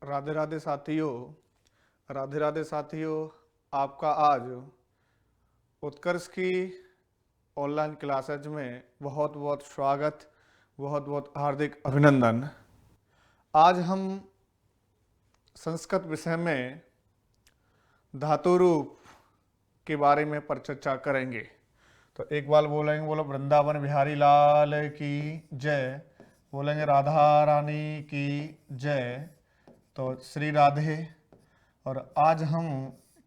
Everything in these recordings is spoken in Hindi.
राधे राधे साथियों। राधे राधे साथियों। आपका आज उत्कर्ष की ऑनलाइन क्लासेज में बहुत बहुत स्वागत, बहुत बहुत हार्दिक अभिनंदन। आज हम संस्कृत विषय में धातु रूप के बारे में परिचर्चा करेंगे। तो एक बार बोलेंगे, बोलो वृंदावन बिहारी लाल की जय। बोलेंगे राधा रानी की जय। तो श्री राधे। और आज हम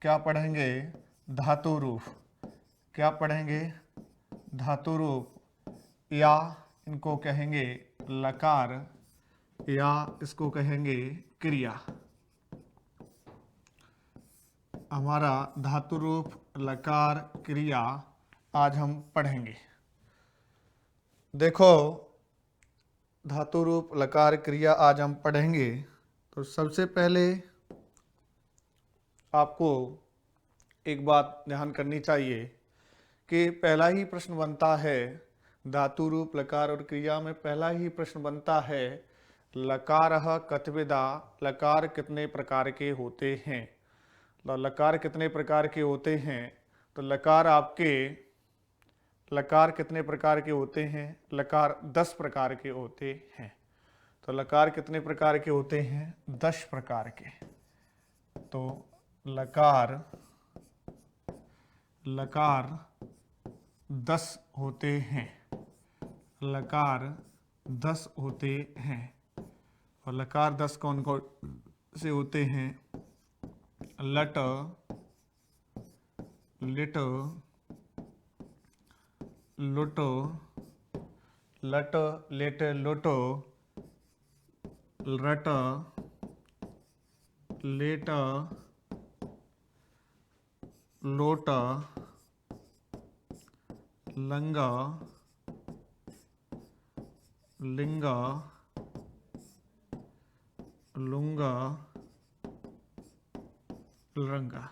क्या पढ़ेंगे? धातु रूप। क्या पढ़ेंगे? धातु रूप, या इनको कहेंगे लकार, या इसको कहेंगे क्रिया। हमारा धातु रूप, लकार, क्रिया आज हम पढ़ेंगे। देखो, धातु रूप, लकार, क्रिया आज हम पढ़ेंगे। तो सबसे पहले आपको एक बात ध्यान करनी चाहिए कि पहला ही प्रश्न बनता है धातु रूप, लकार और क्रिया में। पहला ही प्रश्न बनता है लकारः कतिविधा, लकार कितने प्रकार के होते हैं। लकार कितने प्रकार के होते हैं? तो लकार कितने प्रकार के होते हैं? लकार 10 प्रकार के होते हैं। तो लकार कितने प्रकार के होते हैं? 10 प्रकार के। तो लकार 10 होते हैं। लकार 10 होते हैं। और लकार 10 कौन कौन से होते हैं? लट, लिट, लुट, लट, लिट, लुट, रट, लेट, लोट, लंग, लिंग, लुंग, लरंगा।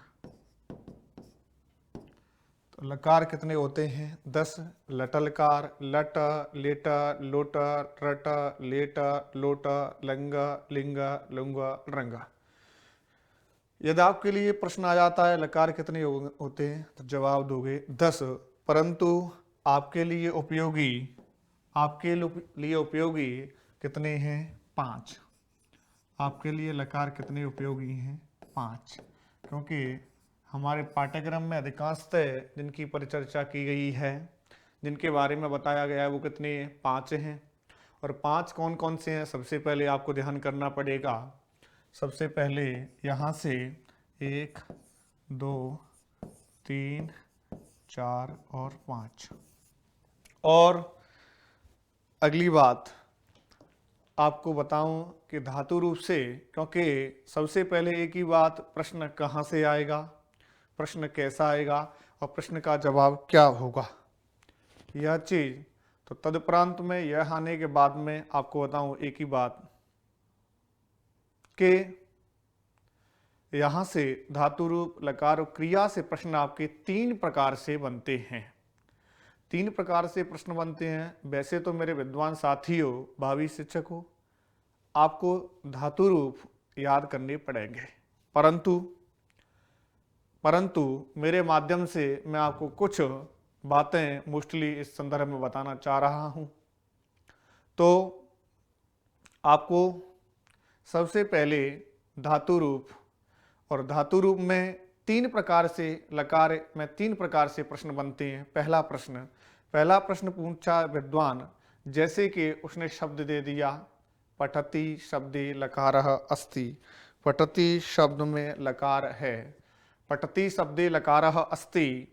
तो लकार कितने होते हैं? 10। लटलकार, लट, लेट, लोट, रट, लेट, लोट, लंग, लिंग, लुंग, लरंगा। यदि आपके लिए प्रश्न आ जाता है लकार कितने होते हैं, तो जवाब दोगे 10। परंतु आपके लिए उपयोगी कितने हैं? 5। आपके लिए लकार कितने उपयोगी हैं? 5। क्योंकि हमारे पाठ्यक्रम में अधिकांशतः जिनकी परिचर्चा की गई है, जिनके बारे में बताया गया है, वो कितने? 5 हैं। और 5 कौन कौन से हैं? सबसे पहले आपको ध्यान करना पड़ेगा। सबसे पहले यहाँ से 1, 2, 3, 4 और 5। और अगली बात आपको बताऊं कि धातु रूप से, क्योंकि सबसे पहले एक ही बात, प्रश्न कहाँ से आएगा, प्रश्न कैसा आएगा और प्रश्न का जवाब क्या होगा, यह चीज। तो तदुपरांत में यह आने के बाद में आपको बताऊं एक ही बात कि यहां से धातु रूप, लकार और क्रिया से प्रश्न आपके 3 प्रकार से बनते हैं। 3 प्रकार से प्रश्न बनते हैं। वैसे तो मेरे विद्वान साथियों, भावी शिक्षकों, आपको धातु रूप याद करने पड़ेंगे, परंतु मेरे माध्यम से मैं आपको कुछ बातें मोस्टली इस संदर्भ में बताना चाह रहा हूं। तो आपको सबसे पहले धातु रूप, और धातु रूप में 3 प्रकार से, लकार में 3 प्रकार से प्रश्न बनते हैं। पहला प्रश्न पूछा विद्वान, जैसे कि उसने शब्द दे दिया पठति शब्दे लकारः अस्ति। पठति शब्द में लकार है। पठति शब्दे लकारः अस्ति,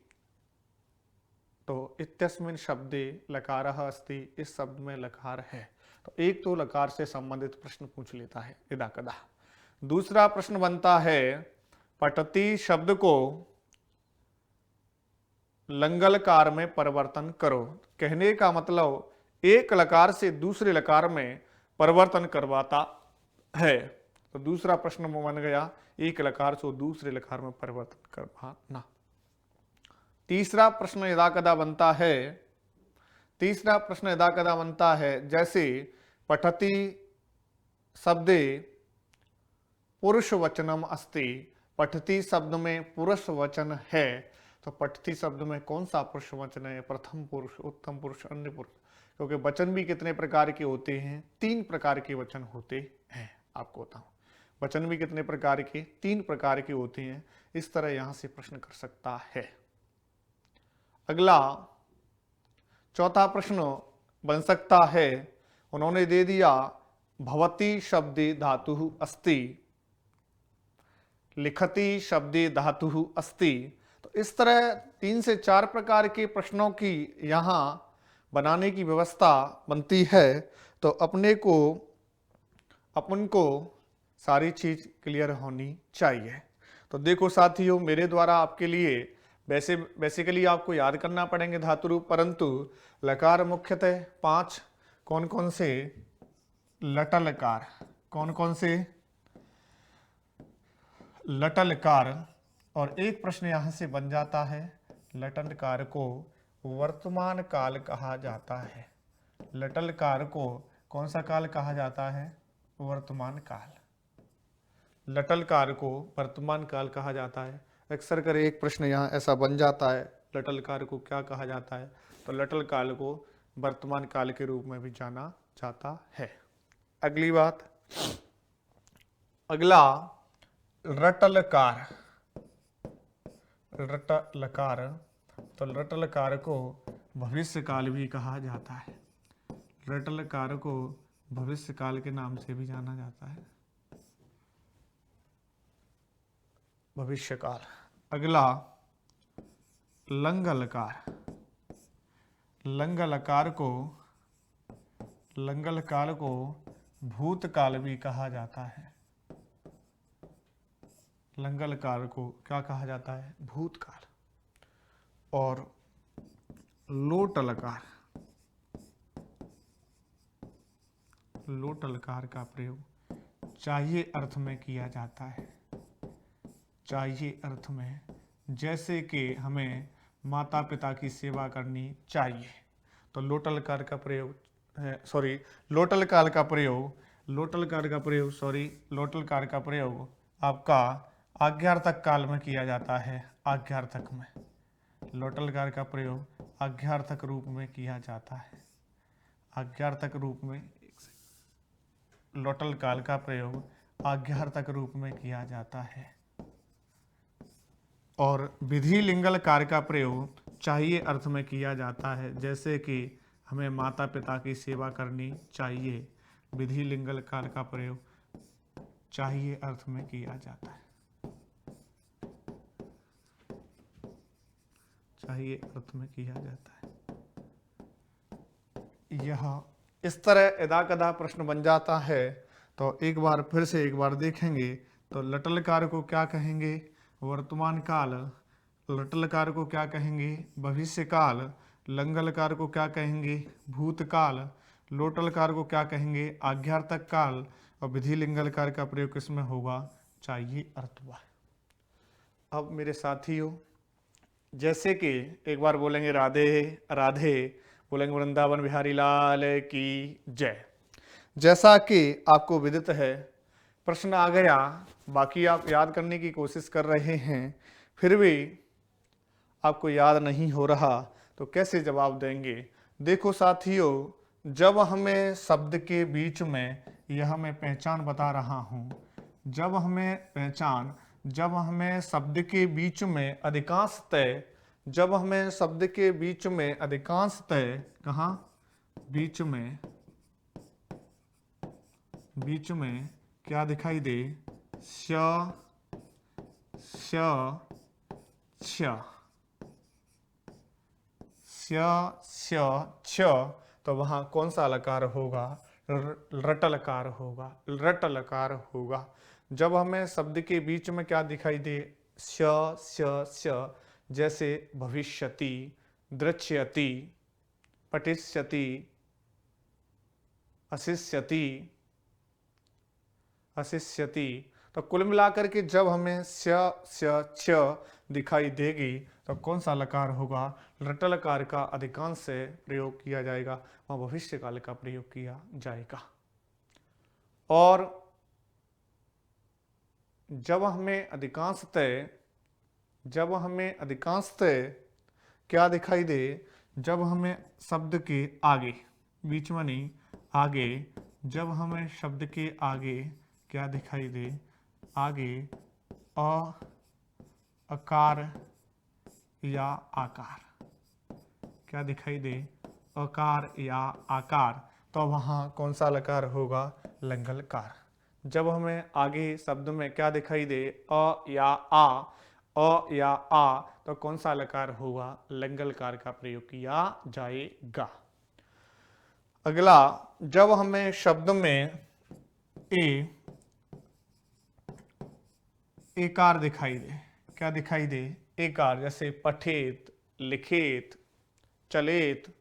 तो इत्यस्मिन् शब्दे लकारः अस्ति, इस शब्द में लकार है। तो एक तो लकार से संबंधित प्रश्न पूछ लेता है यदा कदा। दूसरा प्रश्न बनता है पठति शब्द को लंगलकार में परिवर्तन करो। कहने का मतलब एक लकार से दूसरे लकार में परिवर्तन करवाता है। तो दूसरा प्रश्न बन गया एक लकार से दूसरे लकार में परिवर्तन करवाना। तीसरा प्रश्न यदा कदा बनता है, जैसे पठति शब्दे पुरुष वचनम अस्ति, पठती शब्द में पुरुष वचन है, तो पठती शब्द में कौन सा पुरुष वचन है? प्रथम पुरुष, उत्तम पुरुष, अन्य पुरुष। क्योंकि वचन भी कितने प्रकार के होते हैं? 3 प्रकार के वचन होते हैं। आपको बताऊं, वचन भी कितने प्रकार के? 3 प्रकार के होते हैं। इस तरह यहां से प्रश्न कर सकता है। अगला चौथा प्रश्न बन सकता है, उन्होंने दे दिया भवती शब्दे धातु अस्ति, लिखती शब्दे धातु अस्ति। तो इस तरह 3 से 4 प्रकार के प्रश्नों की यहां बनाने की व्यवस्था बनती है। तो अपन को सारी चीज क्लियर होनी चाहिए। तो देखो साथियों, मेरे द्वारा आपके लिए बेसिकली आपको याद करना पड़ेंगे धातु रूप, परंतु लकार मुख्यतः 5 कौन कौन से? लटलकार, कौन कौन से? लटलकार। और एक प्रश्न यहां से बन जाता है, लटलकार को वर्तमान काल कहा जाता है। लटलकार को कौन सा काल कहा जाता है? वर्तमान काल। लटलकार को वर्तमान काल कहा जाता है। अक्सर कर एक प्रश्न यहाँ ऐसा बन जाता है, लटलकार को क्या कहा जाता है? तो लटलकाल को वर्तमान काल के रूप में भी जाना जाता है। अगली बात, अगला रटलकार। रटलकार, तो रटलकार को भविष्य काल भी कहा जाता है। रटलकार को भविष्य काल के नाम से भी जाना जाता है, भविष्य काल। अगला लंगलकार। लंगलकार को भूतकाल भी कहा जाता है। लंगलकार को क्या कहा जाता है? भूतकाल। और लोटलकार, लोटलकार का प्रयोग चाहिए अर्थ में किया जाता है। चाहिए अर्थ में, जैसे कि हमें माता पिता की सेवा करनी चाहिए, तो लोटलकार का प्रयोग लोटलकार का प्रयोग आपका आज्ञार्थक काल में किया जाता है। आज्ञार्थक में लोटलकार का प्रयोग आज्ञार्थक रूप में किया जाता है। आज्ञार्थक रूप में लोटलकार का प्रयोग आज्ञार्थक रूप में किया जाता है। और विधि लिंगलकार का प्रयोग चाहिए अर्थ में किया जाता है, जैसे कि हमें माता पिता की सेवा करनी चाहिए। विधि लिंगलकार का प्रयोग चाहिए अर्थ में किया जाता है। चाहिए अर्थ में किया जाता है। यह इस तरह यदा कदा प्रश्न बन जाता है। तो एक बार फिर से एक बार देखेंगे, तो लटलकार को क्या कहेंगे? वर्तमान काल। लटलकार को क्या कहेंगे? भविष्य काल। लंगलकार को क्या कहेंगे? भूतकाल। लोटलकार को क्या कहेंगे? आज्ञार्थक काल। और विधि लिंगलकार का प्रयोग किसमें होगा? चाहिए अर्थवा। अब मेरे साथियों, जैसे कि एक बार बोलेंगे राधे राधे, बोलेंगे वृंदावन बिहारी लाल की जय। जैसा कि आपको विदित है, प्रश्न आ गया, बाकी आप याद करने की कोशिश कर रहे हैं, फिर भी आपको याद नहीं हो रहा, तो कैसे जवाब देंगे? देखो साथियों, जब हमें शब्द के बीच में, यह मैं पहचान बता रहा हूं, जब हमें शब्द के बीच में अधिकांशतः, जब हमें शब्द के बीच में अधिकांशतः, कहाँ? बीच में क्या दिखाई दे? श, छ, तो वहां कौन सा लकार होगा? रटलकार होगा। रटलकार होगा। जब हमें शब्द के बीच में क्या दिखाई दे? श, जैसे भविष्यति, दृश्यति, पठिष्यति, अशिष्यति। तो कुल मिलाकर के जब हमें छ दिखाई देगी, तो कौन सा लकार होगा? रटलकार का अधिकांश से प्रयोग किया जाएगा, वहां भविष्य काल का प्रयोग किया जाएगा। और जब हमें अधिकांशतः क्या दिखाई दे, जब हमें शब्द के आगे, बीच में नहीं, आगे, जब हमें शब्द के आगे क्या दिखाई दे, आगे अकार या आकार, क्या दिखाई दे, अकार या आकार, तो वहाँ कौन सा लकार होगा, लंगलकार। जब हमें आगे शब्द में क्या दिखाई दे, अ या आ, तो कौन सा लकार होगा, लंगलकार का प्रयोग किया जाएगा। अगला, जब हमें शब्द में एकार दिखाई दे, क्या दिखाई दे, एकार, जैसे पठेत, लिखेत, चलेत,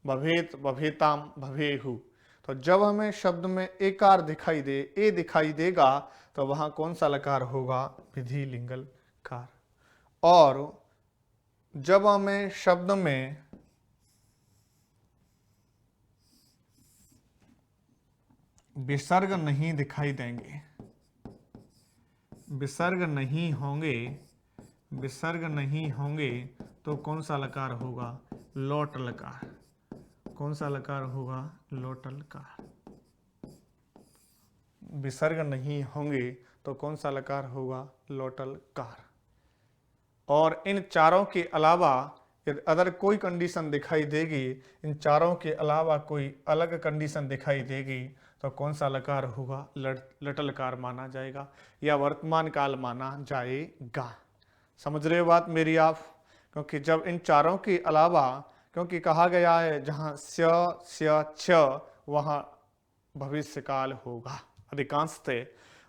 भवेत, भवेताम, भवेहु, तो जब हमें शब्द में एकार दिखाई दे, ए दिखाई देगा, तो वहां कौन सा लकार होगा, विधि लिंगलकार। और जब हमें शब्द में विसर्ग नहीं दिखाई देंगे, विसर्ग नहीं होंगे, तो कौन सा लकार होगा, लोट लकार। कौन सा लकार होगा, लोट लकार। विसर्ग नहीं होंगे तो कौन सा लकार होगा, लोटल कार। और इन चारों के अलावा यदि अदर कोई कंडीशन दिखाई देगी, इन चारों के अलावा कोई अलग कंडीशन दिखाई देगी, तो कौन सा लकार होगा, लटलकार माना जाएगा या वर्तमान काल माना जाएगा। समझ रहे हो बात मेरी आप। क्योंकि जब इन चारों के अलावा, क्योंकि कहा गया है जहां स्य छ वहां भविष्य काल होगा अधिकांशतः,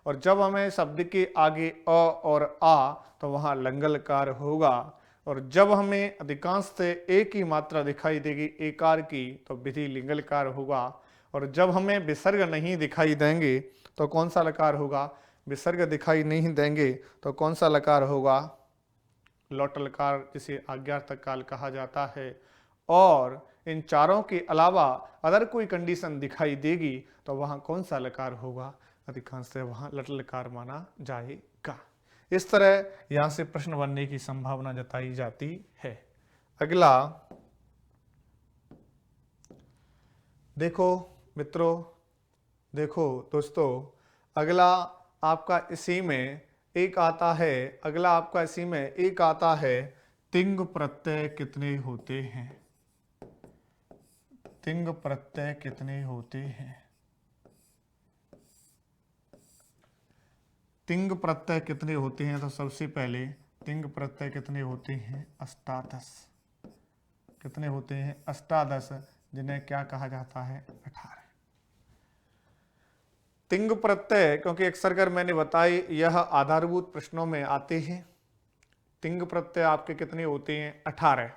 और जब हमें शब्द के आगे अ और आ, तो वहां लंगलकार होगा। और जब हमें अधिकांशतः एक ही मात्रा दिखाई देगी एकार की, तो विधि लिंगलकार होगा। और जब हमें विसर्ग नहीं दिखाई देंगे तो कौन सा लकार होगा, विसर्ग दिखाई नहीं देंगे तो कौन सा लकार होगा, लोटलकार, जिसे आज्ञार्थक काल कहा जाता है। और इन चारों के अलावा अगर कोई कंडीशन दिखाई देगी तो वहां कौन सा लकार होगा, अधिकांशतः वहां लटलकार माना जाएगा। इस तरह यहां से प्रश्न बनने की संभावना जताई जाती है। अगला देखो मित्रों, देखो दोस्तों, अगला आपका इसी में एक आता है, अगला आपका इसी में एक आता है, तिंग प्रत्यय कितने होते हैं, तिंग प्रत्यय कितने होते हैं। तिंग प्रत्यय कितने होते हैं, तो सबसे पहले तिंग प्रत्यय कितने होते हैं, अष्टादश। कितने होते हैं, अष्टादश, जिन्हें क्या कहा जाता है, 18। तिंग प्रत्यय, क्योंकि अक्सर कर मैंने बताई यह आधारभूत प्रश्नों में आते हैं। तिंग प्रत्यय आपके कितने होते हैं, 18।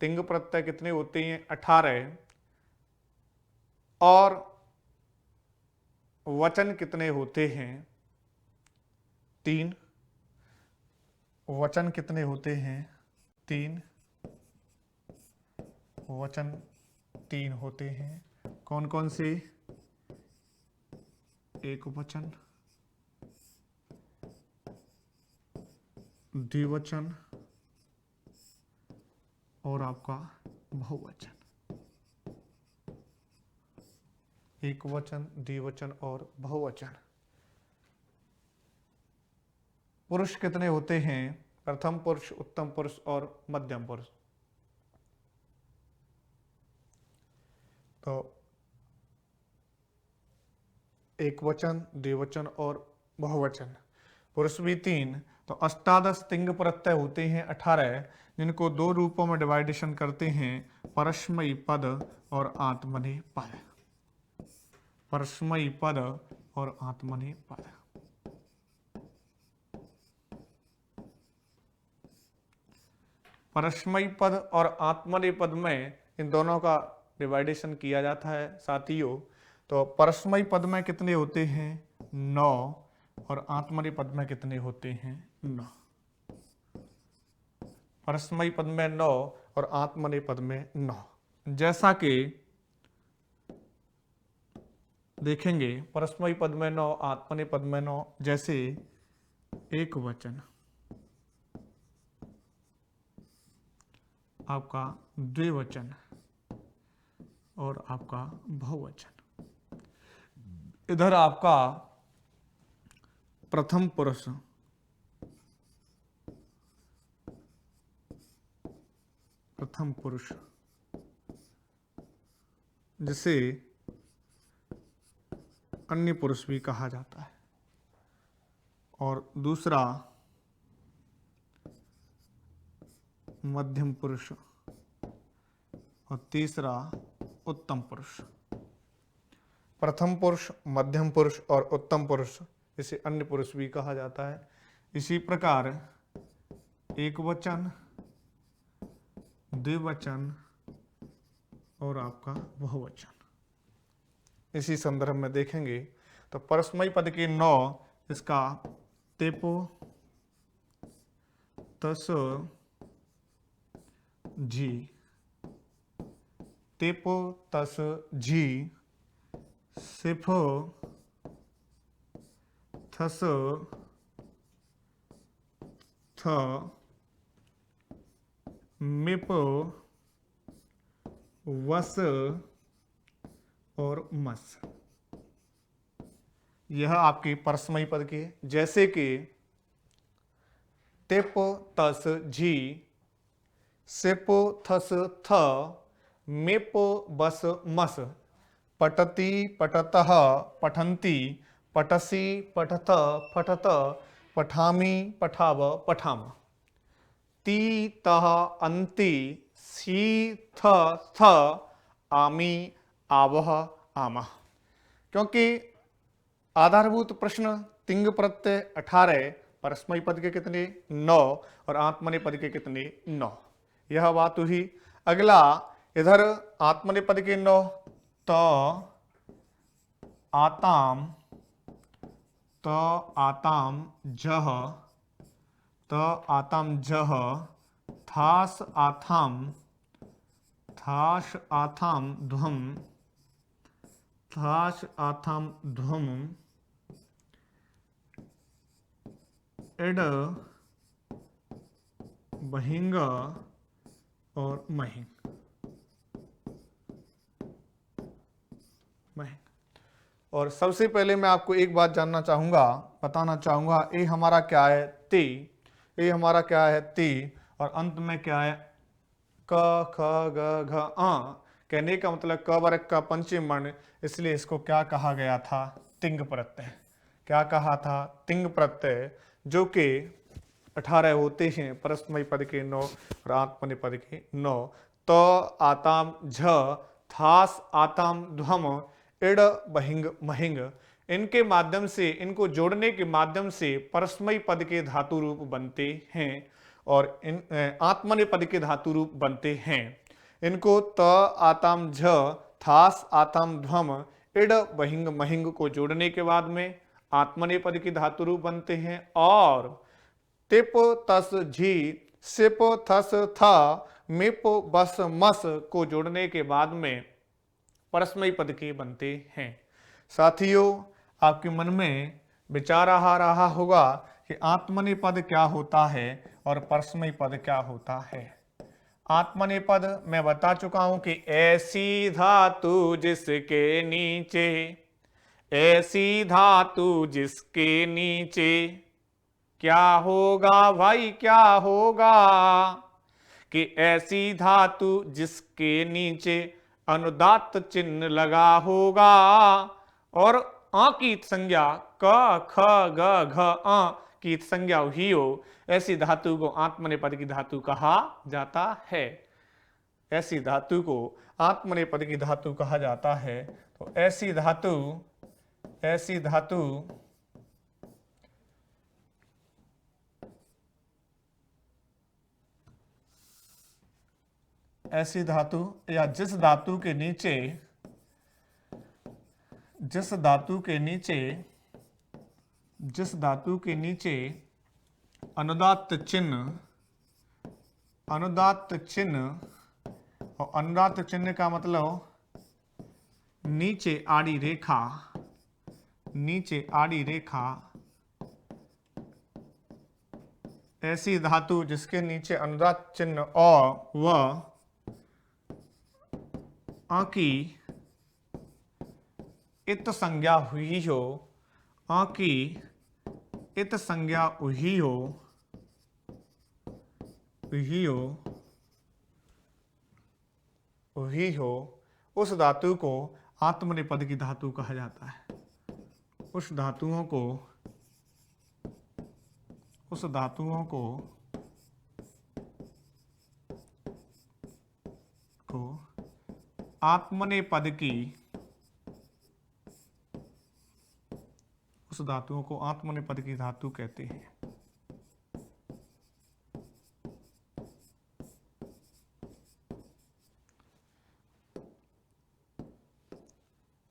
तिंग प्रत्यय कितने होते हैं, 18। और वचन कितने होते हैं, 3। वचन कितने होते हैं, 3। वचन 3 होते हैं। कौन कौन से, एक वचन, द्विवचन और आपका बहुवचन। एक वचन, द्विवचन और बहुवचन। पुरुष कितने होते हैं, प्रथम पुरुष, उत्तम पुरुष और मध्यम पुरुष। तो एक वचन, द्विवचन और बहुवचन, पुरुष भी 3। तो अष्टादश तिंग प्रत्यय होते हैं 18, जिनको 2 रूपों में डिवाइडेशन करते हैं, परस्मयी पद और आत्मनेय पद। परस्मयी पद और आत्मनेय पद। परस्मयी पद और आत्मनेय पद में इन दोनों का डिवाइडेशन किया जाता है साथियों। तो परस्मयी पद में कितने होते हैं, 9, और आत्मनेय पद में कितने होते हैं, 9। परस्मयी पद में 9 और आत्मनेय पद में 9। जैसा कि देखेंगे परस्मयी पद में 9, आत्मनेपद पद में 9, जैसे एक वचन, आपका द्विवचन और आपका बहुवचन। इधर आपका प्रथम पुरुष, प्रथम पुरुष जिसे अन्य पुरुष भी कहा जाता है, और दूसरा मध्यम पुरुष और तीसरा उत्तम पुरुष। प्रथम पुरुष, मध्यम पुरुष और उत्तम पुरुष इसे अन्य पुरुष भी कहा जाता है। इसी प्रकार एक वचन, द्विवचन और आपका बहुवचन, इसी संदर्भ में देखेंगे तो परस्मयी पद के 9, इसका तेपो, तस, जी, तेपो, तस, जी, सिफो, थस, थ, मिपो, वस और मस। यह आपके परस्मयी पद के, जैसे कि तेपो, तस, जी, सेपो, थस, थ, मेपो, बस, मस, पठति, पठतः, पठन्ति, पठसि, पठत, पठत, पठामि, पठाव, पठाम, ती, तः, अन्ति, सी, थ, थ, आमि, आवह, आमः। क्योंकि आधारभूत प्रश्न तिंग प्रत्यय 18, परस्मयी पद के कितने 9 और आत्मनेपद के कितने 9, यह बात हुई। अगला इधर आत्मनेपद के 9, तो आताम, तो आताम जह, तो आताम जह, थास आथाम, थाश आथाम ध्वम, थाश आथाम ध्वम, एड, बहिंग और महिंग। और सबसे पहले मैं आपको एक बात जानना चाहूंगा, बताना चाहूंगा, ए हमारा क्या है ती, ए हमारा क्या है ती, और अंत में क्या है क, ख, ग, घ, आ। कहने का मतलब क वर्ग का पंचम वर्ण, इसलिए इसको क्या कहा गया था, तिंग प्रत्यय। क्या कहा था, तिंग प्रत्यय, जो कि 18 होते हैं परस्मयी पद के 9 और आत्मनेपद के 9। तो आताम झ, थास आताम ध्वम, इड, बहिंग, महिंग, इनके माध्यम से, इनको जोड़ने के माध्यम से परस्मयी पद के धातु रूप बनते हैं और इन आत्मनेपद के धातु रूप बनते हैं। इनको त आताम झ, थास आताम ध्वम, इड, बहिंग, महिंग को जोड़ने के बाद में आत्मनेपद के धातु रूप बनते हैं, और तिप, तस, झी, सिप, थस, था, मिप, बस, मस को जोड़ने के बाद में परस्मयी पद के बनते हैं। साथियों, आपके मन में विचार आ रहा होगा कि आत्मनेपद क्या होता है और परस्मयी पद क्या होता है। आत्मनेपद मैं बता चुका हूं कि ऐसी धातु जिसके नीचे, ऐसी धातु जिसके नीचे क्या होगा भाई, क्या होगा, कि ऐसी धातु जिसके नीचे अनुदात्त चिन्ह लगा होगा और आ की संज्ञा क, ख, ग, घ, आ की संज्ञा ही हो, ऐसी धातु को आत्मनेपद की धातु कहा जाता है। ऐसी धातु को आत्मनेपद की धातु कहा जाता है। तो ऐसी धातु, ऐसी धातु ऐसी धातु या जिस धातु के नीचे, जिस धातु के नीचे, जिस धातु के नीचे अनुदात्त चिन्ह, अनुदात्त चिन्ह, और अनुदात्त चिन्ह का मतलब नीचे आड़ी रेखा, नीचे आड़ी रेखा, ऐसी धातु जिसके नीचे अनुदात चिन्ह और वह अ की इत संज्ञा हुई हो, अ की इत संज्ञा हुई हो, उस धातु को आत्मनेपद की धातु कहा जाता है। उस धातुओं को आत्मनेपद की, उस धातुओं को आत्मनेपद की धातु कहते हैं।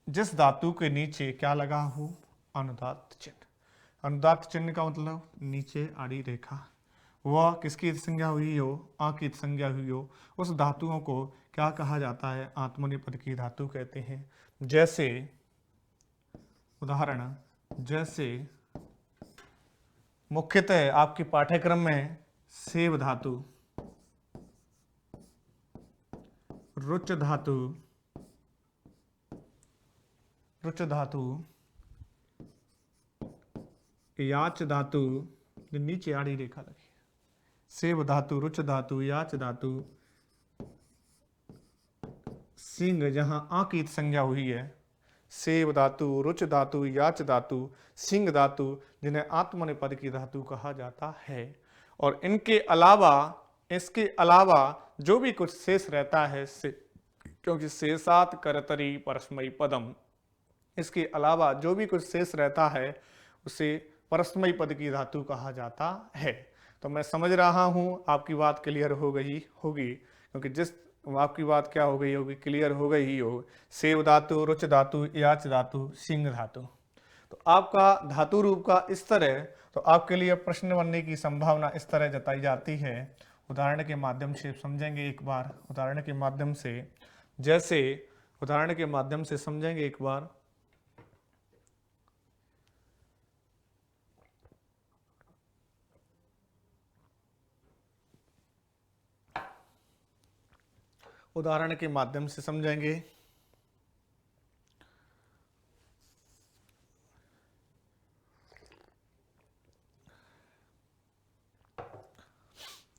जिस धातु के नीचे क्या लगा हो, अनुदात चिन्ह। अनुदात चिन्ह का मतलब नीचे आड़ी रेखा, वह किसकी संज्ञा हुई हो, आ की संज्ञा हुई हो, उस धातुओं को क्या कहा जाता है, आत्मनेपद की धातु कहते हैं। जैसे उदाहरण, जैसे मुख्यतः आपके पाठ्यक्रम में सेव धातु, रुच धातु, याच धातु, नीचे आड़ी रेखा लगी, सेव धातु, रुच धातु, याच धातु, सिंह जहां आ की संज्ञा हुई है, सेव धातु, रुच धातु, याच धातु, सिंह धातु, जिन्हें आत्मनेपद की धातु कहा जाता है। और इनके अलावा, इसके अलावा जो भी कुछ शेष रहता है, क्योंकि शेषात करतरी परस्मई पदम, इसके अलावा जो भी कुछ शेष रहता है उसे परस्मई पद की धातु कहा जाता है। तो मैं समझ रहा हूं आपकी बात क्लियर हो गई होगी, क्योंकि जिस आपकी बात क्या हो गई होगी, क्लियर हो गई ही हो। सेव धातु, रुच धातु, याच धातु, सिंह धातु। तो आपका धातु रूप का इस तरह, तो आपके लिए प्रश्न बनने की संभावना इस तरह जताई जाती है। उदाहरण के माध्यम से समझेंगे एक बार, उदाहरण के माध्यम से, जैसे उदाहरण के माध्यम से समझेंगे एक बार। उदाहरण के माध्यम से समझेंगे।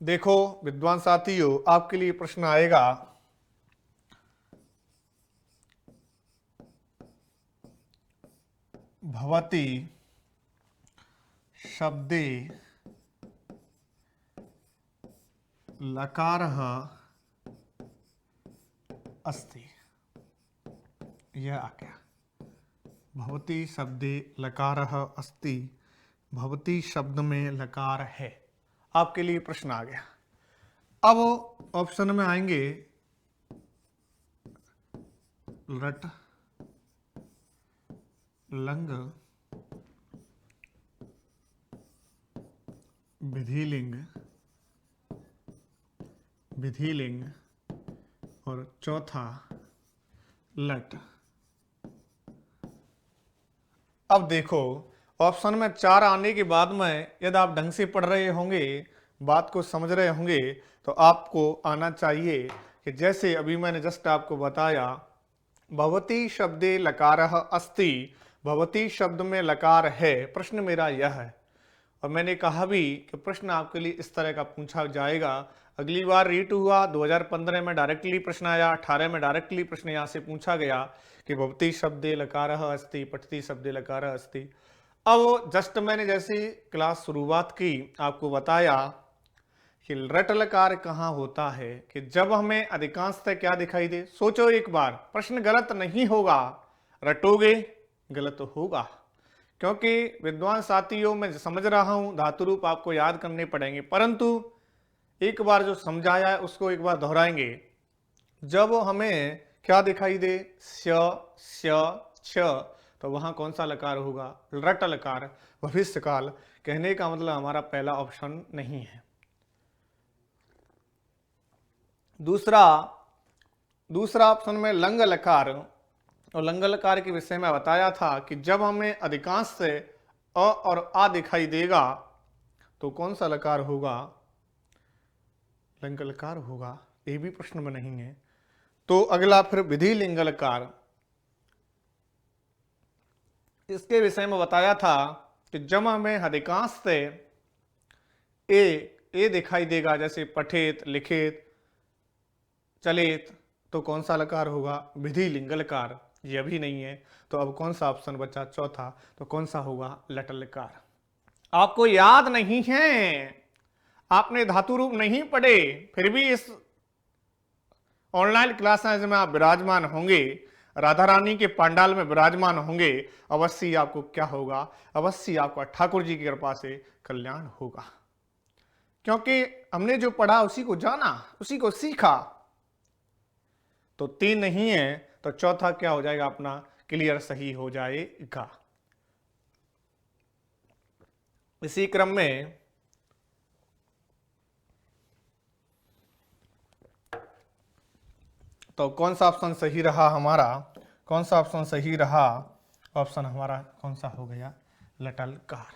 देखो विद्वान साथियों, आपके लिए प्रश्न आएगा, भवति शब्दे लकारः अस्ति। यह आ गया, भवति शब्दे लकारः अस्ति, भवति शब्द में लकार है। आपके लिए प्रश्न आ गया। अब ऑप्शन में आएंगे रट, लंग, विधिलिंग, विधिलिंग और चौथा लट। अब देखो ऑप्शन में 4 आने के बाद में यदि आप ढंग से पढ़ रहे होंगे, बात को समझ रहे होंगे, तो आपको आना चाहिए कि जैसे अभी मैंने जस्ट आपको बताया, भवति शब्दे लकारः अस्ति, भवति शब्द में लकार है। प्रश्न मेरा यह है, और मैंने कहा भी कि प्रश्न आपके लिए इस तरह का पूछा जाएगा। अगली बार रीट हुआ 2015 में डायरेक्टली प्रश्न आया, 18 में डायरेक्टली प्रश्न यहाँ से पूछा गया कि भवति शब्दे लकारः अस्ति, पठति शब्दे लकारः अस्ति। अब जस्ट मैंने जैसे क्लास शुरुआत की, आपको बताया कि रट लकार कहाँ होता है, कि जब हमें अधिकांशतः क्या दिखाई दे। सोचो एक बार, प्रश्न गलत नहीं होगा, रटोगे गलत होगा, क्योंकि विद्वान साथियों मैं समझ रहा हूं धातु रूप आपको याद करने पड़ेंगे, परंतु एक बार जो समझाया है उसको एक बार दोहराएंगे। जब हमें क्या दिखाई दे, स्य, स्य, छ, तो वहां कौन सा लकार होगा, रट लकार, भविष्य काल। कहने का मतलब हमारा पहला ऑप्शन नहीं है। दूसरा ऑप्शन में लंग लकार और लंगलकार के विषय में बताया था कि जब हमें अधिकांश से अ और आ दिखाई देगा तो कौन सा लकार होगा, लंगलकार होगा। ये भी प्रश्न में नहीं है। तो अगला फिर विधि लिंगलकार, इसके विषय में बताया था कि जब हमें अधिकांश से ए दिखाई देगा, जैसे पठेत, लिखित, चलित, तो कौन सा लकार होगा, विधि लिंगलकार। ये भी नहीं है। तो अब कौन सा ऑप्शन बचा, चौथा, तो कौन सा होगा, लटलकार। आपको याद नहीं है, आपने धातु रूप नहीं पढ़े, फिर भी इस ऑनलाइन क्लासेस में आप विराजमान होंगे, राधा रानी के पंडाल में विराजमान होंगे, अवश्य आपको क्या होगा, अवश्य आपका ठाकुर जी की कृपा से कल्याण होगा। क्योंकि हमने जो पढ़ा उसी को जाना, उसी को सीखा। तो 3 नहीं है, तो चौथा क्या हो जाएगा अपना, क्लियर सही हो जाएगा। इसी क्रम में तो कौन सा ऑप्शन सही रहा हमारा, कौन सा ऑप्शन सही रहा, ऑप्शन हमारा कौन सा हो गया, लटलकार।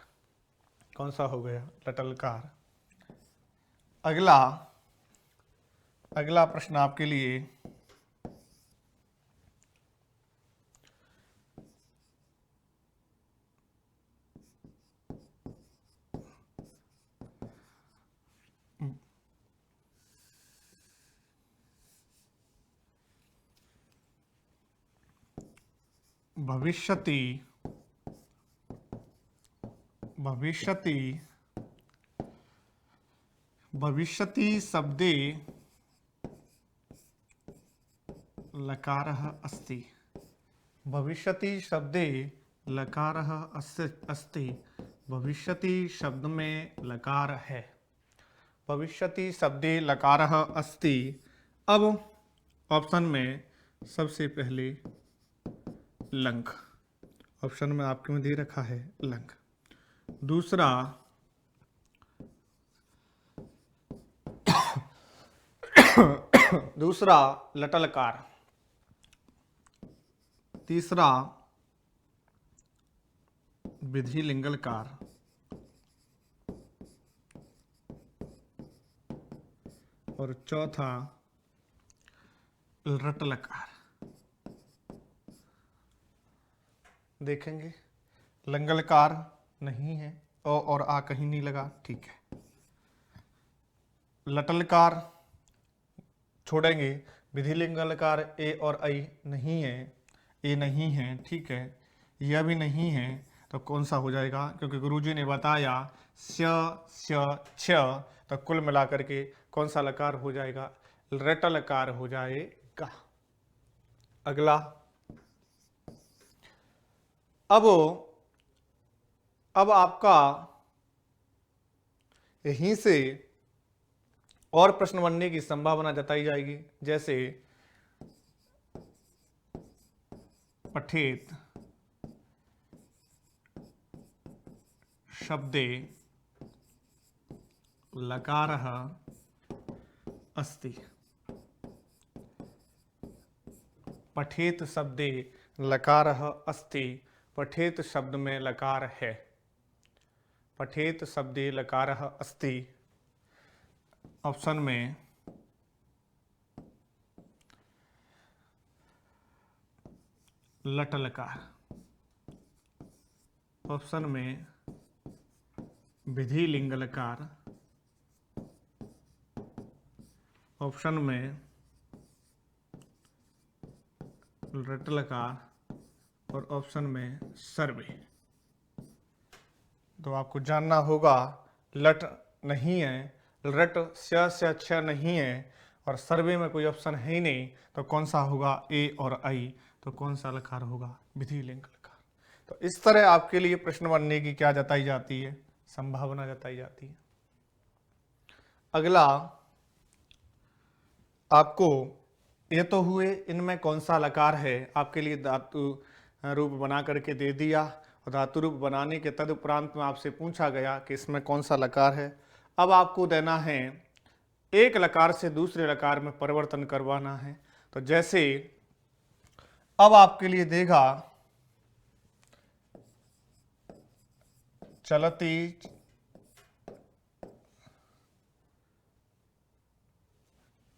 कौन सा हो गया, लटलकार। अगला प्रश्न आपके लिए, भविष्यति शब्दे लकारः अस्ति। भविष्यति शब्दे लकारः अस्ति। भविष्यति शब्द में लकार है। भविष्यति शब्दे लकारः अस्ति। अब ऑप्शन में सबसे पहले लंग, ऑप्शन में आपके में दे रखा है लंग। दूसरा लटलकार। तीसरा विधि लिंगलकार। और चौथा रटलकार। देखेंगे, लंगलकार नहीं है, ओ और आ कहीं नहीं लगा, ठीक है। लटलकार छोड़ेंगे, विधि लिंगलकार ए और आई नहीं है, ए नहीं है, ठीक है। यह भी नहीं है, तो कौन सा हो जाएगा, क्योंकि गुरुजी ने बताया छ, तो कुल मिलाकर के कौन सा लकार हो जाएगा, रटलकार हो जाएगा। अगला, अब आपका यहीं से और प्रश्न बनने की संभावना जताई जाएगी। जैसे पठेत शब्दे लकारः अस्ति। पठेत शब्दे लकारः अस्ति। पठेत शब्द में लकार है। पठेत शब्दे लकारः अस्ति। ऑप्शन में लटलकार, ऑप्शन में विधि लिंगलकार, ऑप्शन में रटलकार और ऑप्शन में सर्वे। तो आपको जानना होगा, लट नहीं है, रट छ नहीं है और सर्वे में कोई ऑप्शन है ही नहीं, तो कौन सा होगा, ए और आई, तो कौन सा लकार होगा, विधि लिंग लकार। तो इस तरह आपके लिए प्रश्न बनने की क्या जताई जाती है, संभावना जताई जाती है। अगला आपको, ये तो हुए इनमें कौन सा लकार है, आपके लिए धातु रूप बना करके दे दिया, और धातु रूप बनाने के तदुपरांत में आपसे पूछा गया कि इसमें कौन सा लकार है। अब आपको देना है एक लकार से दूसरे लकार में परिवर्तन करवाना है। तो जैसे अब आपके लिए देगा चलती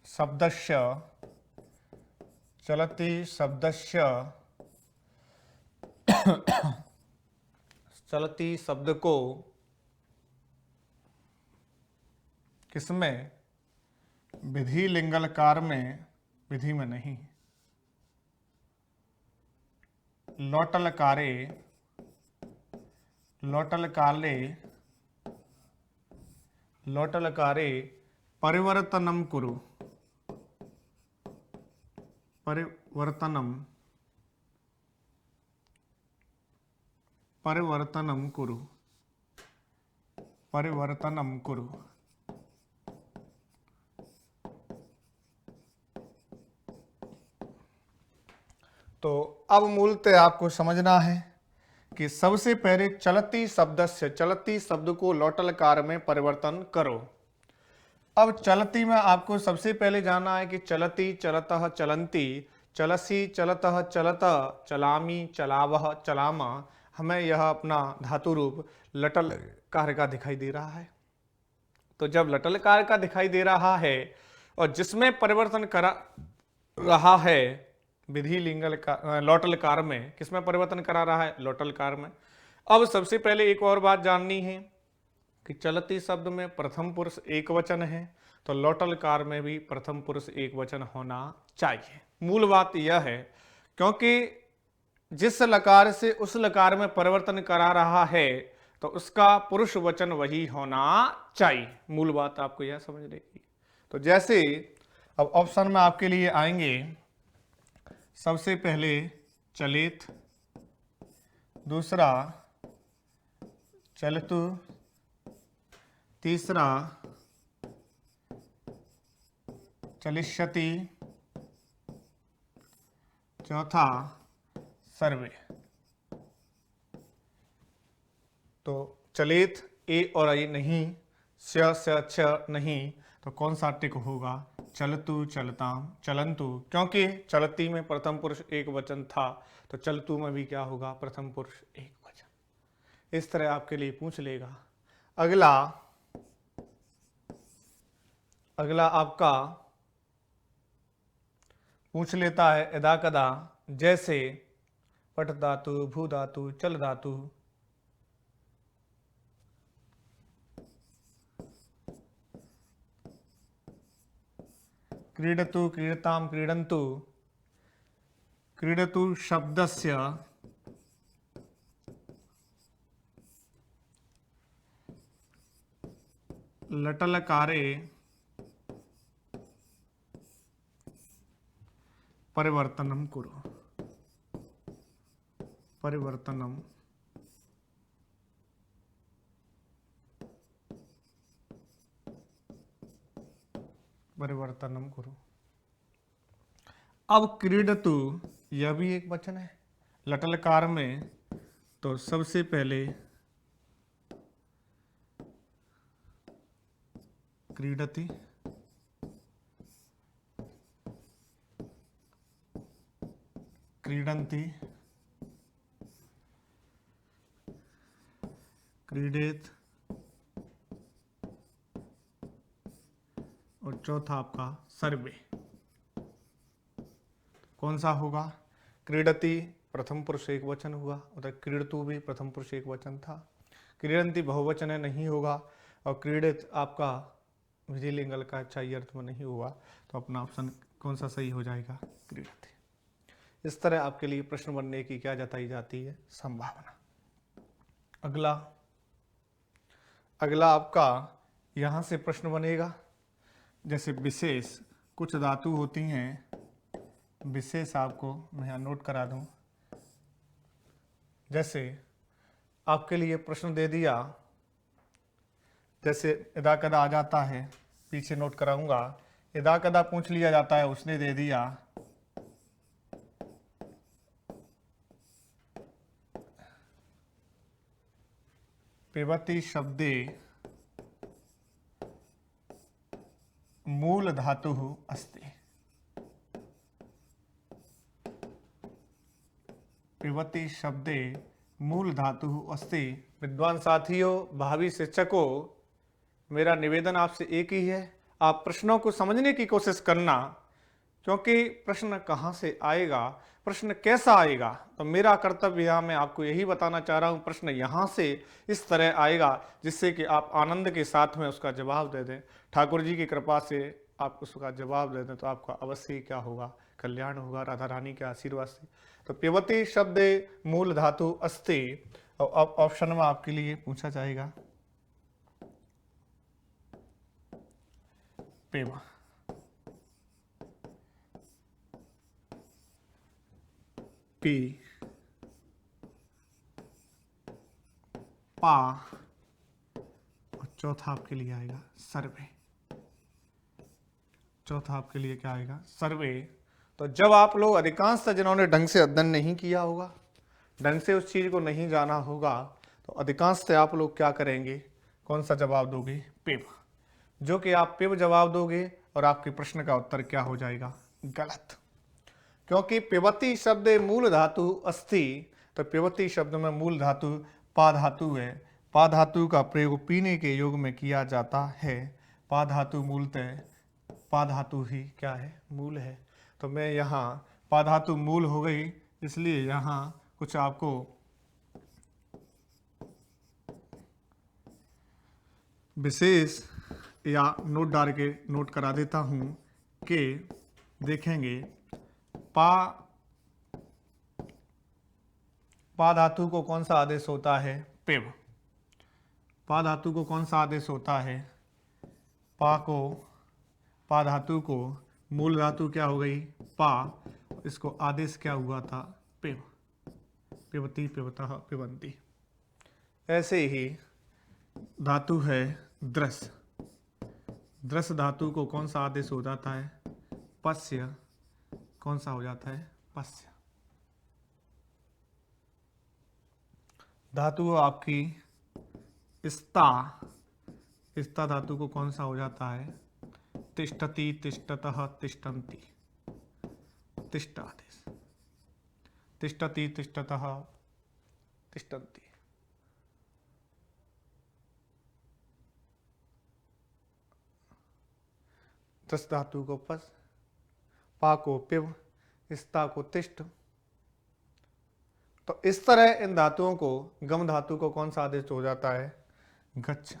शब्दस्य, चलती शब्दस्य, चलती शब्द को किसमें, विधि लिंगलकार में, विधि में नहीं, लोटलकारे, लोटलकाले, लोटलकारे परिवर्तनम कुरु, परिवर्तनम, परिवर्तनम कुरु, परिवर्तनम कुरु। तो अब मूलतः आपको समझना है कि सबसे पहले चलती शब्द से, चलती शब्द को लोटलकार में परिवर्तन करो। अब चलती में आपको सबसे पहले जाना है कि चलती, चलतः, चलंती, चलसी, चलतः, चलत, चलामी, चलावह, चलामा, हमें यह अपना धातु रूप लटलकार का दिखाई दे रहा है। तो जब लटलकार का दिखाई दे रहा है और जिसमें परिवर्तन करा रहा है विधि लिंगल का, लोटलकार में, किसमें परिवर्तन करा रहा है, लोटलकार में। अब सबसे पहले एक और बात जाननी है कि चलती शब्द में प्रथम पुरुष एक वचन है, तो लोटलकार में भी प्रथम पुरुष एक वचन होना चाहिए। मूल बात यह है क्योंकि जिस लकार से उस लकार में परिवर्तन करा रहा है तो उसका पुरुष वचन वही होना चाहिए। मूल बात आपको यह समझ लेगी। तो जैसे अब ऑप्शन में आपके लिए आएंगे, सबसे पहले चलित, दूसरा चलतु, तीसरा चलिष्यति, चौथा सर्वे। तो चलित ए और आई नहीं, च नहीं, तो कौन सा टिक होगा, चलतु, चलताम, चलंतु, क्योंकि चलती में प्रथम पुरुष एक वचन था तो चलतु में भी क्या होगा, प्रथम पुरुष एक वचन। इस तरह आपके लिए पूछ लेगा। अगला आपका पूछ लेता है यदा कदा, जैसे पट धातु, भू धातु, चल धातु, क्रीडतु, क्रीडताम, क्रीडन्तु, क्रीडतु शब्दस्य लटलकारे परिवर्तनम कुरु, परिवर्तनम, परिवर्तनम कुरु। अब क्रीडतु यह भी एक वचन है लटलकार में, तो सबसे पहले क्रीडति, क्रीडन्ति, क्रीडेत, और चौथा आपका सर्वे। कौन सा होगा, क्रीडति प्रथम पुरुष एक वचन हुआ, उधर क्रीडतु भी प्रथम पुरुष एक वचन था, क्रीडन्ति बहुवचन है, नहीं होगा, और क्रीडित आपका विधि लिंगल का चाहिए अर्थ में नहीं हुआ, तो अपना ऑप्शन कौन सा सही हो जाएगा, क्रीडति। इस तरह आपके लिए प्रश्न बनने की क्या जताई जाती है, संभावना। अगला आपका यहां से प्रश्न बनेगा, जैसे विशेष कुछ धातु होती हैं, विशेष आपको मैं यहाँ नोट करा दूं। जैसे आपके लिए प्रश्न दे दिया, जैसे यदा कदा आ जाता है, पीछे नोट कराऊंगा, यदा कदा पूछ लिया जाता है, उसने दे दिया पिबति शब्दे मूल धातु अस्ति, पिबति शब्दे मूल धातु अस्ति। विद्वान साथियों, भावी शिक्षकों, मेरा निवेदन आपसे एक ही है, आप प्रश्नों को समझने की कोशिश करना, क्योंकि प्रश्न कहाँ से आएगा, प्रश्न कैसा आएगा, तो मेरा कर्तव्य यहाँ मैं आपको यही बताना चाह रहा हूँ, प्रश्न यहाँ से इस तरह आएगा जिससे कि आप आनंद के साथ में उसका जवाब दे दें। ठाकुर जी की कृपा से आप उसका जवाब दे दें तो आपका अवश्य क्या होगा, कल्याण होगा राधा रानी के आशीर्वाद से। तो पिबति शब्द मूल धातु अस्ति। और अब ऑप्शन में आपके लिए पूछा जाएगा पिब, पी, पा, और चौथा आपके लिए आएगा सर्वे। चौथा आपके लिए क्या आएगा, सर्वे। तो जब आप लोग अधिकांश जिन्होंने ढंग से अध्ययन नहीं किया होगा, ढंग से उस चीज को नहीं जाना होगा, तो अधिकांश आप लोग क्या करेंगे, कौन सा जवाब दोगे, पिब। जो कि आप पिब जवाब दोगे और आपके प्रश्न का उत्तर क्या हो जाएगा, गलत। क्योंकि पिबति शब्द मूल धातु अस्ति, तो पिबति शब्द में मूल धातु पा धातु है। पा धातु का प्रयोग पीने के योग में किया जाता है। पा धातु मूलतः, पा धातु ही क्या है, मूल है। तो मैं यहाँ पा धातु मूल हो गई, इसलिए यहाँ कुछ आपको विशेष या नोट डाल के नोट करा देता हूँ कि देखेंगे पा धातु को कौन सा आदेश होता है, पिब। पा धातु को कौन सा आदेश होता है, पा धातु को मूल धातु क्या हो गई, पा, इसको आदेश क्या हुआ था, पिब। पिबति, पिबतः, पिबन्ति। ऐसे ही धातु है द्रस। द्रस धातु को कौन सा आदेश हो जाता है, पस्य। कौन सा हो जाता है, पस्य। धातु आपकी स्ता। स्ता धातु को कौन सा हो जाता है, तिष्ठति, तिष्ठतः, तिष्ठन्ति। तिष्ठ आदेश, तिष्ठति, तिष्ठतः, तिष्ठन्ति। दस धातु को पस, पा को पिब, स्ता को तिष्ठ। तो इस तरह इन धातुओं को, गम धातु को कौन सा आदेश हो जाता है, गच्छ।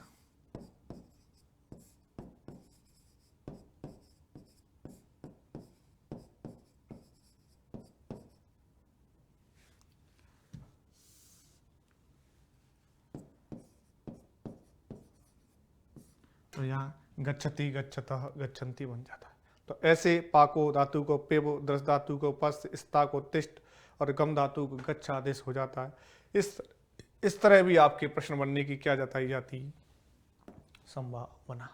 तो यहाँ गच्छति, गच्छतः, गच्छन्ति बन जाता है। तो ऐसे पाको धातु को पिब, द्रस धातु को पस, स्ता को तिष्ठ और गम धातु को गच्छ आदेश हो जाता है। इस तरह भी आपके प्रश्न बनने की क्या जताई जाती, संभावना।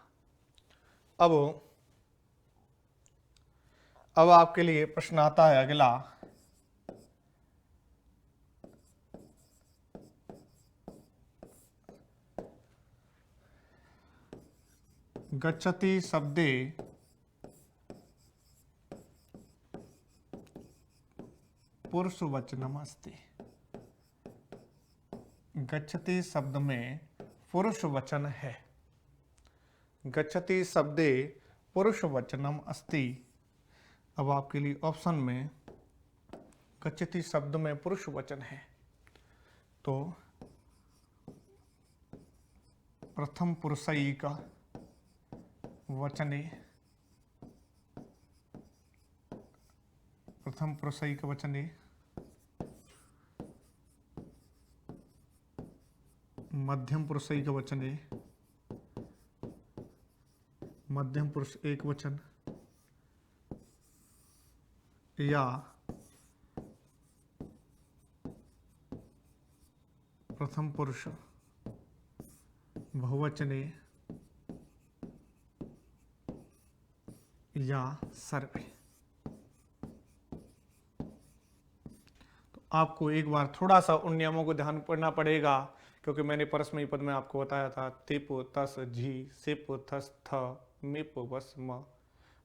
अब आपके लिए प्रश्न आता है अगला, गच्छति शब्दे पुरुषवचनम अस्ति। गच्छति शब्द में पुरुष वचन है। गच्छति शब्दे पुरुष वचनम अस्ति। अब आपके लिए ऑप्शन में गच्छति शब्द में पुरुष वचन है, तो प्रथम पुरुषैक वचने, प्रथम पुरुषैक वचने, मध्यम पुरुषैक वचने, मध्यम पुरुष एक वचन, या प्रथम पुरुष बहुवचने, या सर्वे। तो आपको एक बार थोड़ा सा उन नियमों को ध्यान करना पड़ेगा, क्योंकि मैंने परस्मयी पद में आपको बताया था, तिप तस झी, सिप थस थ, मिप वस म,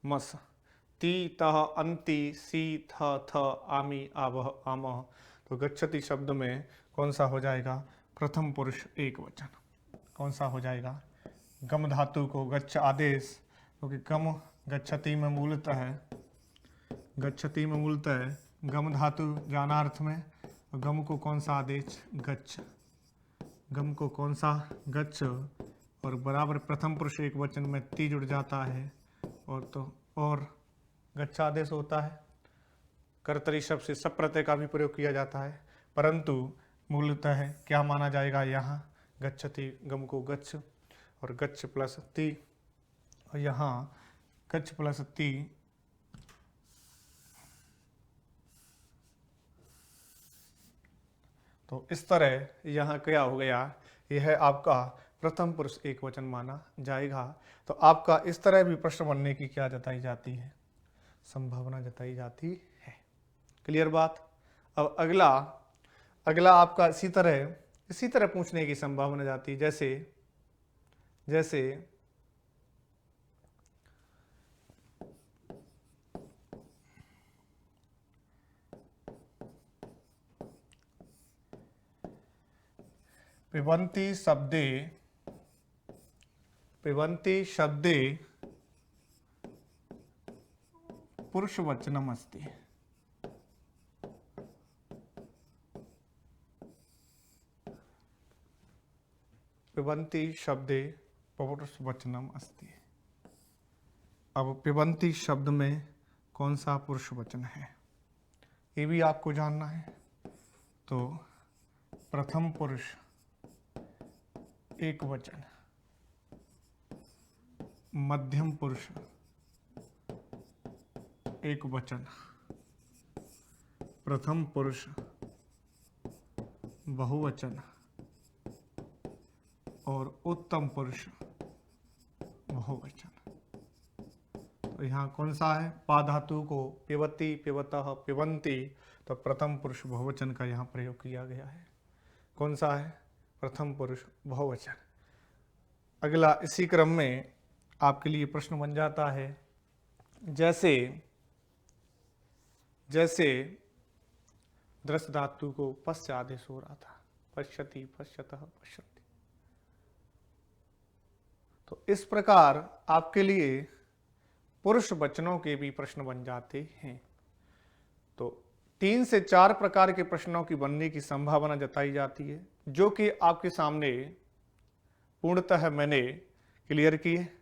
मस, ती तह अंति, सी थ थ, आमी आवह आमह। तो तो गच्छति शब्द में कौन सा हो जाएगा, प्रथम पुरुष एक वचन। कौन सा हो जाएगा, गम धातु को गच्छ आदेश, क्योंकि गम गच्छति में मूलतः है, गच्छति में मूलतः है गम धातु जानार्थ में, गम को कौन सा आदेश, गच्छ, गम को कौन सा, गच्छ, और बराबर प्रथम पुरुष एक वचन में ती जुड़ जाता है और गच्छ आदेश होता है। कर्तरी शब्द से सब प्रत्यय का भी प्रयोग किया जाता है, परंतु मूलतः है क्या माना जाएगा यहाँ, गच्छति, गम को गच्छ और गच्छ प्लस ती, और यहाँ गच्छ प्लस ती तो इस तरह यहाँ क्या हो गया, यह है आपका प्रथम पुरुष एक वचन माना जाएगा। तो आपका इस तरह भी प्रश्न बनने की क्या जताई जाती है, संभावना जताई जाती है। क्लियर बात। अब अगला आपका इसी तरह पूछने की संभावना जाती है, जैसे पिबन्ति शब्दे पुरुषवचनम् अस्ति। पिबन्ति शब्दे पुरुषवचनम् अस्ति। अब पिबन्ति शब्द में कौन सा पुरुष वचन है, ये भी आपको जानना है। तो प्रथम पुरुष एक वचन, मध्यम पुरुष एक वचन, प्रथम पुरुष बहुवचन और उत्तम पुरुष बहुवचन। तो यहाँ कौन सा है, पा धातु को पिबति, पिबतः, पिबन्ति, तो प्रथम पुरुष बहुवचन का यहाँ प्रयोग किया गया है। कौन सा है, प्रथम पुरुष बहुवचन। अगला इसी क्रम में आपके लिए प्रश्न बन जाता है, जैसे दृश्य धातु को पश्च आदेश हो रहा था, पश्यति, पश्यतः, पश्यन्ति। तो इस प्रकार आपके लिए पुरुष वचनों के भी प्रश्न बन जाते हैं। तो 3 से 4 प्रकार के प्रश्नों की बनने की संभावना जताई जाती है, जो कि आपके सामने पूर्णतः मैंने क्लियर की है।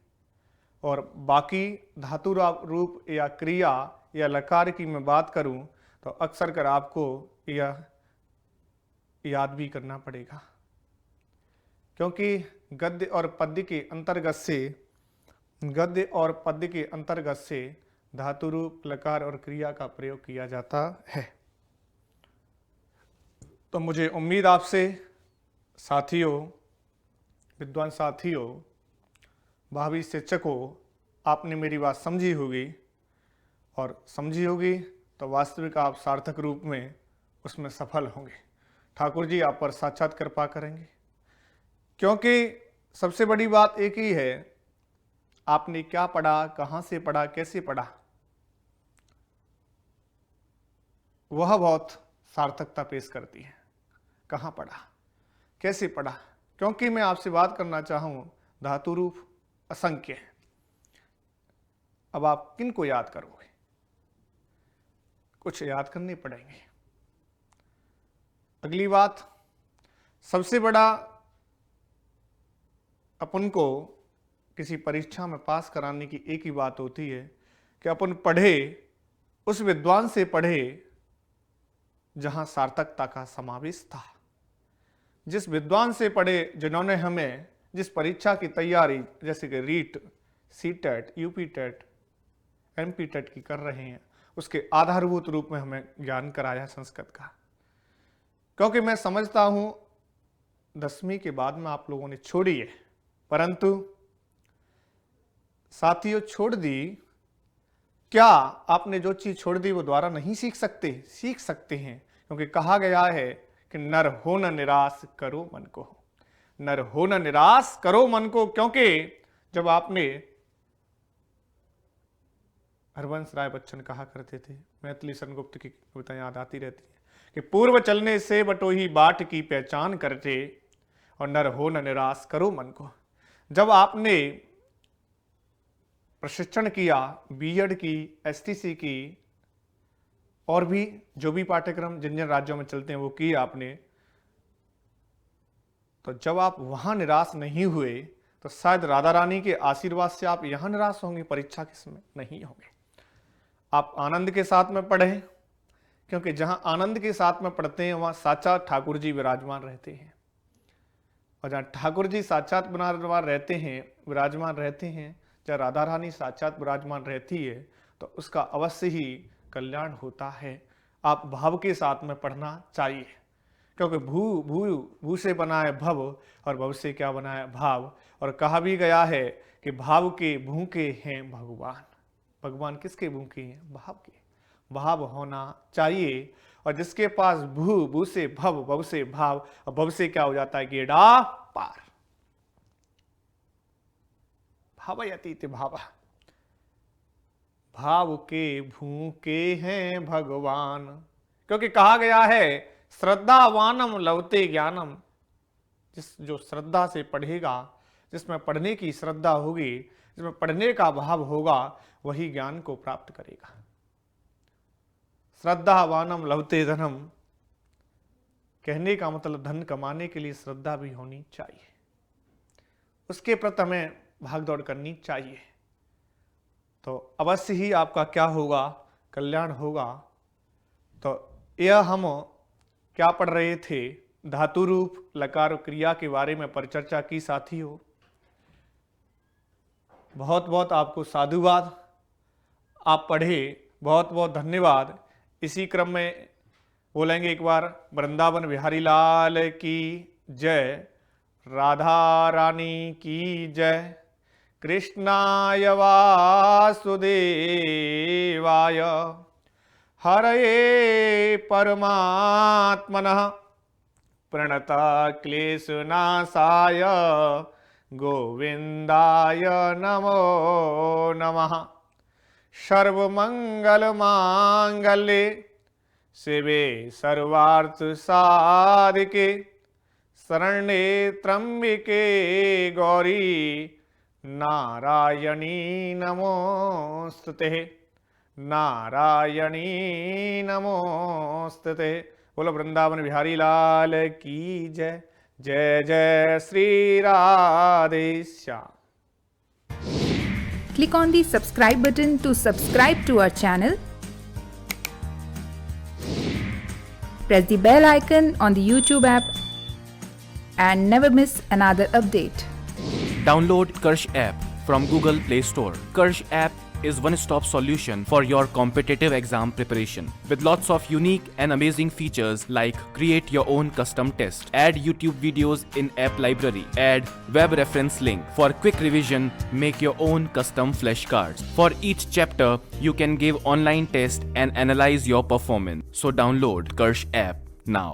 और बाकी धातु रूप या क्रिया या लकार की मैं बात करूं तो अक्सर कर आपको यह याद भी करना पड़ेगा, क्योंकि गद्य और पद्य के अंतर्गत से धातु रूप, लकार और क्रिया का प्रयोग किया जाता है। तो मुझे उम्मीद आपसे साथियों, विद्वान साथियों, भावी शिक्षकों, आपने मेरी बात समझी होगी, और समझी होगी तो वास्तविक आप सार्थक रूप में उसमें सफल होंगे। ठाकुर जी आप पर साक्षात कृपा करेंगे, क्योंकि सबसे बड़ी बात एक ही है, आपने क्या पढ़ा, कहाँ से पढ़ा, कैसे पढ़ा, वह बहुत सार्थकता पेश करती है। कहाँ पढ़ा, कैसे पढ़ा, क्योंकि मैं आपसे बात करना चाहूँ धातु रूप असंख्य है। अब आप किन को याद करोगे, कुछ याद करने पड़ेंगे। अगली बात, सबसे बड़ा अपन को किसी परीक्षा में पास कराने की एक ही बात होती है कि अपन पढ़े, उस विद्वान से पढ़े जहां सार्थकता का समावेश था। जिस विद्वान से पढ़े जिन्होंने हमें जिस परीक्षा की तैयारी, जैसे कि REET, CTET, UP TET, MP TET की कर रहे हैं, उसके आधारभूत रूप में हमें ज्ञान कराया संस्कृत का। क्योंकि मैं समझता हूं 10वीं के बाद में आप लोगों ने छोड़ी है, परंतु साथियों छोड़ दी, क्या आपने जो चीज छोड़ दी वो दोबारा नहीं सीख सकते हैं, क्योंकि कहा गया है कि नर हो न निराश करो मन को, नर हो न निराश करो मन को। क्योंकि जब आपने, हरवंश राय बच्चन कहा करते थे, मैथिली सेनगुप्त की कविता याद आती रहती है कि पूर्व चलने से बटोही बाट की पहचान करते और नर हो न निराश करो मन को। जब आपने प्रशिक्षण किया, बीएड की, एसटीसी की और भी जो भी पाठ्यक्रम जिन जिन राज्यों में चलते हैं वो किए आपने, तो जब आप वहां निराश नहीं हुए तो शायद राधा रानी के आशीर्वाद से आप यहां निराश होंगे, परीक्षा के समय नहीं होंगे। आप आनंद के साथ में पढ़ें, क्योंकि जहां आनंद के साथ में पढ़ते हैं वहां साक्षात ठाकुर जी विराजमान रहते हैं, और जहां ठाकुर जी साक्षात विराजमान रहते हैं, जहाँ राधा रानी साक्षात विराजमान रहती है, तो उसका अवश्य ही कल्याण होता है। आप भाव के साथ में पढ़ना चाहिए, क्योंकि भू से बना है भव और भव से क्या बना है भाव। और कहा भी गया है कि भाव के भूखे हैं भगवान। भगवान किसके भूखे हैं? भाव के। भाव होना चाहिए, और जिसके पास भू से भव, भव से भाव, और भव से क्या हो जाता है? गेड़ा पार। भावयतीत भाव, भाव के भूखे हैं भगवान, क्योंकि कहा गया है श्रद्धावानम लवते ज्ञानम। जो श्रद्धा से पढ़ेगा, जिसमें पढ़ने की श्रद्धा होगी, जिसमें पढ़ने का भाव होगा, वही ज्ञान को प्राप्त करेगा। श्रद्धावानम लवते धनम, कहने का मतलब धन कमाने के लिए श्रद्धा भी होनी चाहिए, उसके प्रति हमें भाग दौड़ करनी चाहिए, तो अवश्य ही आपका क्या होगा? कल्याण होगा। तो यह हम क्या पढ़ रहे थे? धातु रूप लकार क्रिया के बारे में परिचर्चा की साथियों। बहुत बहुत आपको साधुवाद, आप पढ़े, बहुत बहुत धन्यवाद। इसी क्रम में बोलेंगे एक बार वृंदावन बिहारी लाल की जय, राधा रानी की जय, कृष्णाय वासुदेवाय हरये परमात्मनः प्रणता क्लेशनाशाय गोविंदाय नमो नमः। सर्वमंगलमांगल्ये शिवे सर्वार्थसाधिके शरण्ये त्र्यंबके गौरी नारायणी नमोस्तुते, नारायणी नमोस्तुते। बोलो वृंदावन बिहारी लाल की जय। जय जय Shri Radhe Shyam. Click on the subscribe button to subscribe to our channel. Press the bell icon on the YouTube app and never miss another update. Download Karsh app from Google Play Store. Karsh app is one-stop solution for your competitive exam preparation with lots of unique and amazing features like create your own custom test, add YouTube videos in app library, add web reference link for quick revision, make your own custom flashcards. For each chapter, you can give online test and analyze your performance. So download Karsh app now.